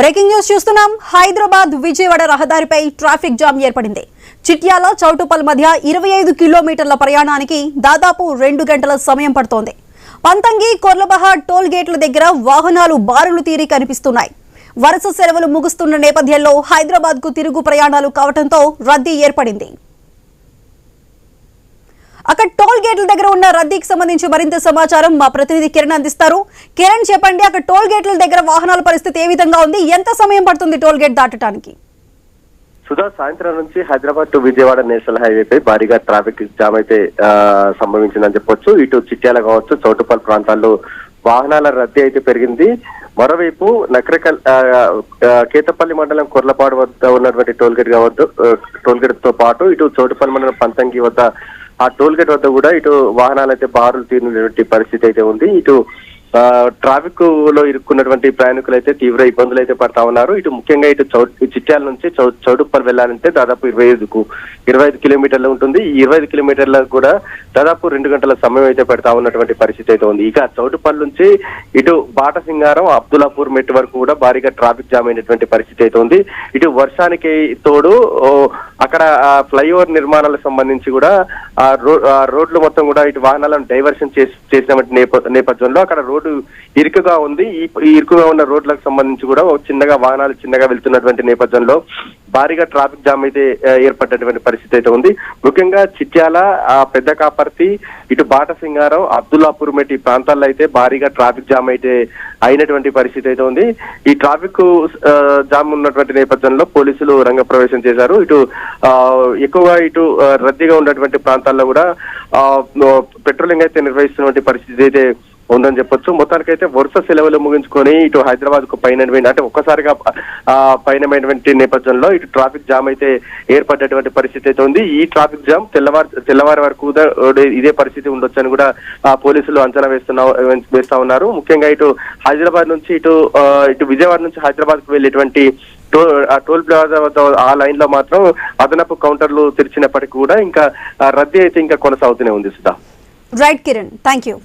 Breaking news చూస్తున్నాం. హైదరాబాద్ విజయవాడ రహదారిపై traffic jam ఏర్పడింది. చిట్యాల చౌటుపల్ మధ్య 25 కిలోమీటర్ల ప్రయాణానికి దాదాపు 2 గంటల సమయం పడుతోంది. పంతంగి కొర్లబహార్ టోల్ గేట్ల దగ్గర వాహనాలు బారులు తీరి కనిపిస్తున్నాయి. వరుస సెలవులు ముగుస్తున్న నేపథ్యంలో హైదరాబాద్ కు తిరుగు ప్రయాణాలు కావడంతో రద్దీ ఏర్పడింది. అక్కడ టోల్ గేట్ల దగ్గర ఉన్న రద్దీకి సంబంధించి మరింత సమాచారం మా ప్రతినిధి కిరణ్ అందిస్తారు. కిరణ్, చెప్పండి, అక్కడ టోల్ గేట్ల దగ్గర వాహనాల పరిస్థితి ఏ విధంగా ఉంది? ఎంత సమయం పడుతుంది టోల్ గేట్ దాటడానికి? సుధా, సాయంత్రం నుంచి హైదరాబాద్ టు విజయవాడ నేషనల్ హైవేపై భారీగా ట్రాఫిక్ జామ్ అయితే సంభవించిందని చెప్పొచ్చు. ఇటు చిట్యాల కావచ్చు, చౌటుపల్ ప్రాంతాల్లో వాహనాల రద్దీ అయితే పెరిగింది. మరోవైపు నకరకల్ కేతపల్లి మండలం కొర్లపాడు వద్ద ఉన్నటువంటి టోల్ గేట్ తో పాటు ఇటు చౌటుపల్లి మండలం పంతంగి వద్ద ఆ టోల్ గేట్ వద్ద కూడా ఇటు వాహనాలు అయితే బారులు తీరినటువంటి పరిస్థితి అయితే ఉంది. ఇటు ట్రాఫిక్ లో ఇరుక్కున్నటువంటి ప్రయాణికులు అయితే తీవ్ర ఇబ్బందులు అయితే పడతా ఉన్నారు. ఇటు ముఖ్యంగా ఇటు చిట్యాల నుంచి చౌటుప్పల్ వెళ్ళాలంటే దాదాపు 25 కిలోమీటర్లు ఉంటుంది. ఈ 25 కిలోమీటర్లకు కూడా దాదాపు 2 గంటల సమయం అయితే పెడతా ఉన్నటువంటి పరిస్థితి అయితే ఉంది. ఇక చౌటుప్పల్ నుంచి ఇటు బాటసింగారం, అబ్దుల్లాపూర్ మెట్ వరకు కూడా భారీగా ట్రాఫిక్ జామ్ అయినటువంటి పరిస్థితి అయితే ఉంది. ఇటు వర్షానికి తోడు అక్కడ ఫ్లైఓవర్ నిర్మాణాలకు సంబంధించి కూడా రోడ్లు మొత్తం కూడా ఇటు వాహనాలను డైవర్షన్ చేసినటువంటి నేపథ్యంలో అక్కడ రోడ్డు ఇరుకుగా ఉంది. ఈ ఇరుకుగా ఉన్న రోడ్లకు సంబంధించి కూడా వాహనాలు చిన్నగా వెళ్తున్నటువంటి నేపథ్యంలో భారీగా ట్రాఫిక్ జామ్ అయితే ఏర్పడినటువంటి పరిస్థితి అయితే ఉంది. ముఖ్యంగా చిట్యాల, పెద్ద కాపర్తి, ఇటు బాటసింగారం, అబ్దుల్లాపూర్ మెట్ ఈ ప్రాంతాల్లో అయితే భారీగా ట్రాఫిక్ జామ్ అయితే అయినటువంటి పరిస్థితి అయితే ఉంది. ఈ ట్రాఫిక్ జామ్ ఉన్నటువంటి నేపథ్యంలో పోలీసులు రంగప్రవేశం చేశారు. ఇటు ఎక్కువగా ఇటు రద్దీగా ఉన్నటువంటి ప్రాంతాల్లో కూడా పెట్రోలింగ్ అయితే నిర్వహిస్తున్నటువంటి పరిస్థితి అయితే ఉందని చెప్పొచ్చు. మొత్తానికైతే వరుస సెలవులు ముగించుకొని ఇటు హైదరాబాద్ కు అంటే ఒక్కసారిగా పయనమైనటువంటి నేపథ్యంలో ఇటు ట్రాఫిక్ జామ్ అయితే ఏర్పడేటువంటి పరిస్థితి అయితే ఉంది. ఈ ట్రాఫిక్ జామ్ తెల్లవారి వరకు ఇదే పరిస్థితి ఉండొచ్చని కూడా పోలీసులు అంచనా వేస్తా ఉన్నారు. ముఖ్యంగా ఇటు హైదరాబాద్ నుంచి ఇటు విజయవాడ నుంచి హైదరాబాద్ కు వెళ్ళేటువంటి టోల్ ప్లాజా వద్ద ఆ లైన్ లో మాత్రం అదనపు కౌంటర్లు తెరిచినప్పటికీ కూడా ఇంకా రద్దీ అయితే ఇంకా కొనసాగుతూనే ఉంది. Sudha. Right Kiran, thank you.